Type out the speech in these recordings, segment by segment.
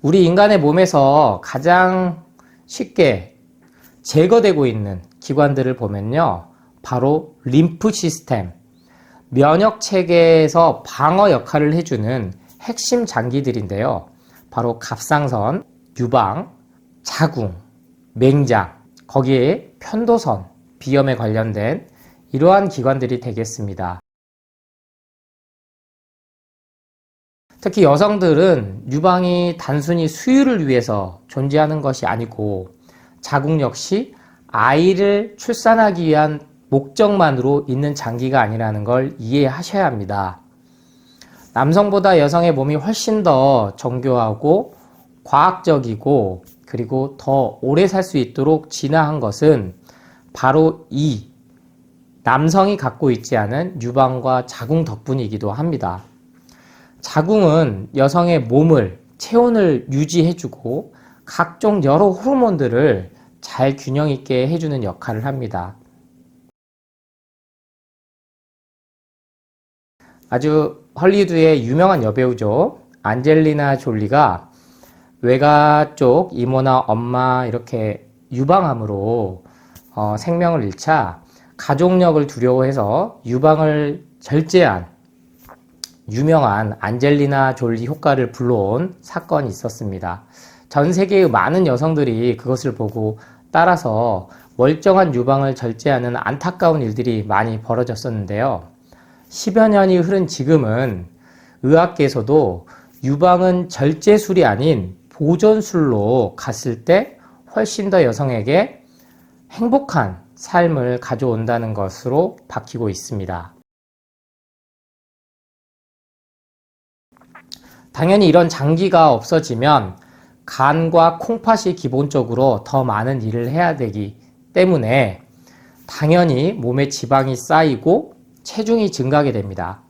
우리 인간의 몸에서 가장 쉽게 제거되고 있는 기관들을 보면요, 바로 림프 시스템, 면역 체계에서 방어 역할을 해주는 핵심 장기들인데요. 바로 갑상선, 유방, 자궁, 맹장, 거기에 편도선, 비염에 관련된 이러한 기관들이 되겠습니다. 특히 여성들은 유방이 단순히 수유를 위해서 존재하는 것이 아니고 자궁 역시 아이를 출산하기 위한 목적만으로 있는 장기가 아니라는 걸 이해하셔야 합니다. 남성보다 여성의 몸이 훨씬 더 정교하고 과학적이고 그리고 더 오래 살 수 있도록 진화한 것은 바로 이 남성이 갖고 있지 않은 유방과 자궁 덕분이기도 합니다. 자궁은 여성의 몸을, 체온을 유지해주고 각종 여러 호르몬들을 잘 균형 있게 해주는 역할을 합니다. 아주 헐리우드의 유명한 여배우죠. 안젤리나 졸리가 외가 쪽 이모나 엄마 이렇게 유방암으로 생명을 잃자 가족력을 두려워해서 유방을 절제한 유명한 안젤리나 졸리 효과를 불러온 사건이 있었습니다. 전 세계의 많은 여성들이 그것을 보고 따라서 멀쩡한 유방을 절제하는 안타까운 일들이 많이 벌어졌었는데요. 10여 년이 흐른 지금은 의학계에서도 유방은 절제술이 아닌 보존술로 갔을 때 훨씬 더 여성에게 행복한 삶을 가져온다는 것으로 바뀌고 있습니다. 당연히 이런 장기가 없어지면 간과 콩팥이 기본적으로 더 많은 일을 해야 되기 때문에 당연히 몸에 지방이 쌓이고 체중이 증가하게 됩니다.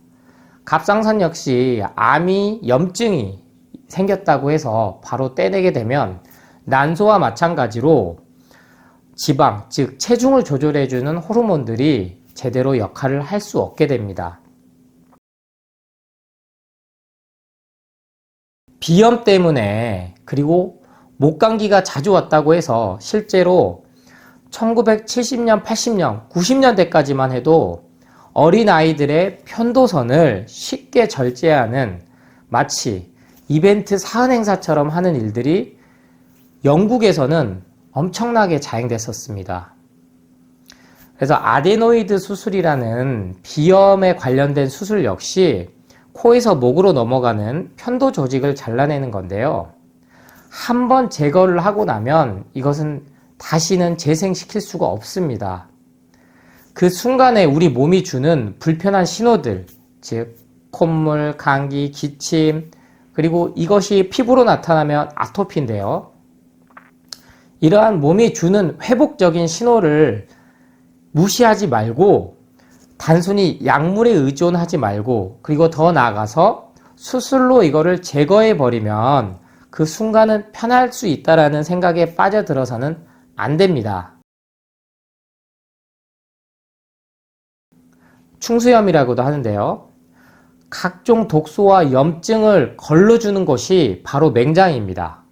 갑상선 역시 암이 염증이 생겼다고 해서 바로 떼내게 되면 난소와 마찬가지로 지방, 즉 체중을 조절해주는 호르몬들이 제대로 역할을 할 수 없게 됩니다. 비염 때문에 그리고 목감기가 자주 왔다고 해서 실제로 1970년, 80년, 90년대까지만 해도 어린아이들의 편도선을 쉽게 절제하는 마치 이벤트 사은 행사처럼 하는 일들이 영국에서는 엄청나게 자행됐었습니다. 그래서 아데노이드 수술이라는 비염에 관련된 수술 역시 코에서 목으로 넘어가는 편도 조직을 잘라내는 건데요. 한번 제거를 하고 나면 이것은 다시는 재생시킬 수가 없습니다. 그 순간에 우리 몸이 주는 불편한 신호들, 즉 콧물, 감기, 기침, 그리고 이것이 피부로 나타나면 아토피인데요. 이러한 몸이 주는 회복적인 신호를 무시하지 말고 단순히 약물에 의존하지 말고 그리고 더 나아가서 수술로 이거를 제거해 버리면 그 순간은 편할 수 있다라는 생각에 빠져들어서는 안 됩니다. 충수염이라고도 하는데요. 각종 독소와 염증을 걸러주는 것이 바로 맹장입니다.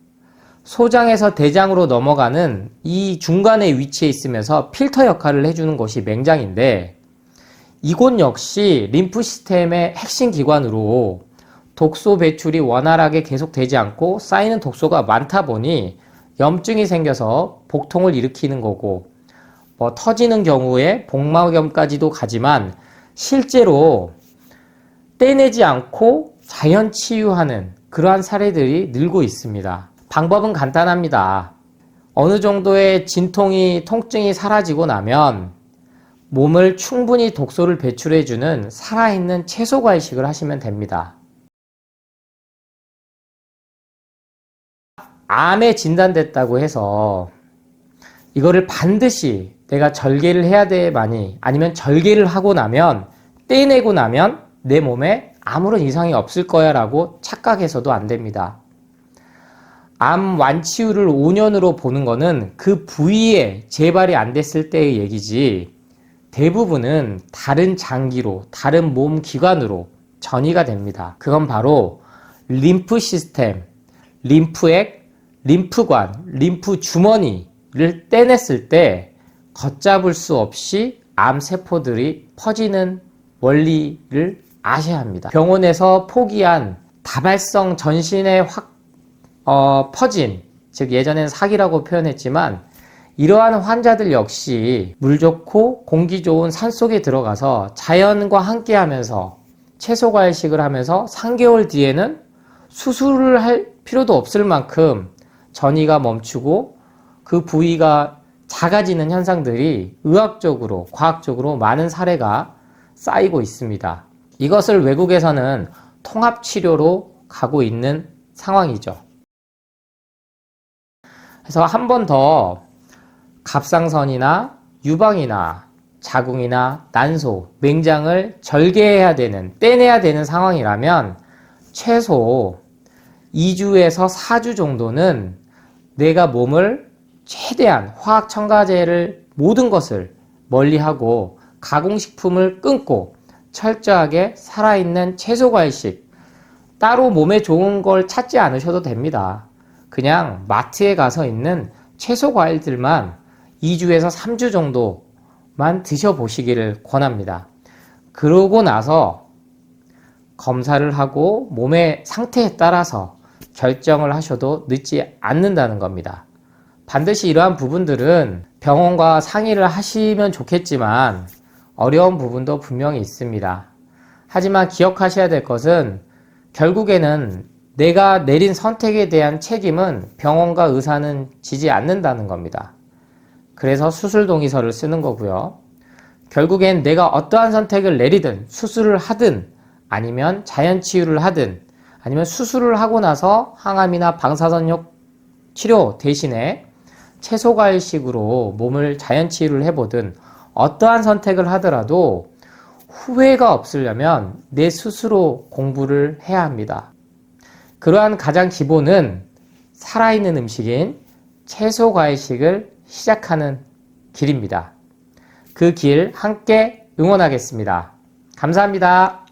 소장에서 대장으로 넘어가는 이 중간에 위치해 있으면서 필터 역할을 해주는 것이 맹장인데 이곳 역시 림프 시스템의 핵심 기관으로 독소 배출이 원활하게 계속되지 않고 쌓이는 독소가 많다 보니 염증이 생겨서 복통을 일으키는 거고 터지는 경우에 복막염까지도 가지만 실제로 떼내지 않고 자연 치유하는 그러한 사례들이 늘고 있습니다. 방법은 간단합니다. 어느 정도의 진통이, 통증이 사라지고 나면 몸을 충분히 독소를 배출해주는 살아있는 채소 과일식을 하시면 됩니다. 암에 진단됐다고 해서 이거를 반드시 내가 절개를 해야 되만이 아니면 절개를 하고 나면 떼내고 나면 내 몸에 아무런 이상이 없을 거야 라고 착각해서도 안 됩니다. 암 완치율을 5년으로 보는 거는 그 부위에 재발이 안 됐을 때의 얘기지 대부분은 다른 장기로, 다른 몸 기관으로 전이가 됩니다. 그건 바로 림프 시스템, 림프액, 림프관, 림프 주머니를 떼냈을 때 걷잡을 수 없이 암세포들이 퍼지는 원리를 아셔야 합니다. 병원에서 포기한 다발성 전신의 퍼짐, 즉 예전엔 사기라고 표현했지만 이러한 환자들 역시 물 좋고 공기 좋은 산속에 들어가서 자연과 함께 하면서 채소과일식을 하면서 3개월 뒤에는 수술을 할 필요도 없을 만큼 전이가 멈추고 그 부위가 작아지는 현상들이 의학적으로, 과학적으로 많은 사례가 쌓이고 있습니다. 이것을 외국에서는 통합치료로 가고 있는 상황이죠. 그래서 한 번 더 갑상선이나 유방이나 자궁이나 난소, 맹장을 절개해야 되는, 떼내야 되는 상황이라면 최소 2주에서 4주 정도는 내가 몸을 최대한 화학 첨가제를 모든 것을 멀리하고 가공식품을 끊고 철저하게 살아있는 채소과일식, 따로 몸에 좋은 걸 찾지 않으셔도 됩니다. 그냥 마트에 가서 있는 채소과일들만 2주에서 3주 정도만 드셔보시기를 권합니다. 그러고 나서 검사를 하고 몸의 상태에 따라서 결정을 하셔도 늦지 않는다는 겁니다. 반드시 이러한 부분들은 병원과 상의를 하시면 좋겠지만 어려운 부분도 분명히 있습니다. 하지만 기억하셔야 될 것은 결국에는 내가 내린 선택에 대한 책임은 병원과 의사는 지지 않는다는 겁니다. 그래서 수술 동의서를 쓰는 거고요. 결국엔 내가 어떠한 선택을 내리든 수술을 하든 아니면 자연치유를 하든 아니면 수술을 하고 나서 항암이나 방사선력 치료 대신에 채소과일식으로 몸을 자연치유를 해보든 어떠한 선택을 하더라도 후회가 없으려면 내 스스로 공부를 해야 합니다. 그러한 가장 기본은 살아있는 음식인 채소과일식을 시작하는 길입니다. 그 길 함께 응원하겠습니다. 감사합니다.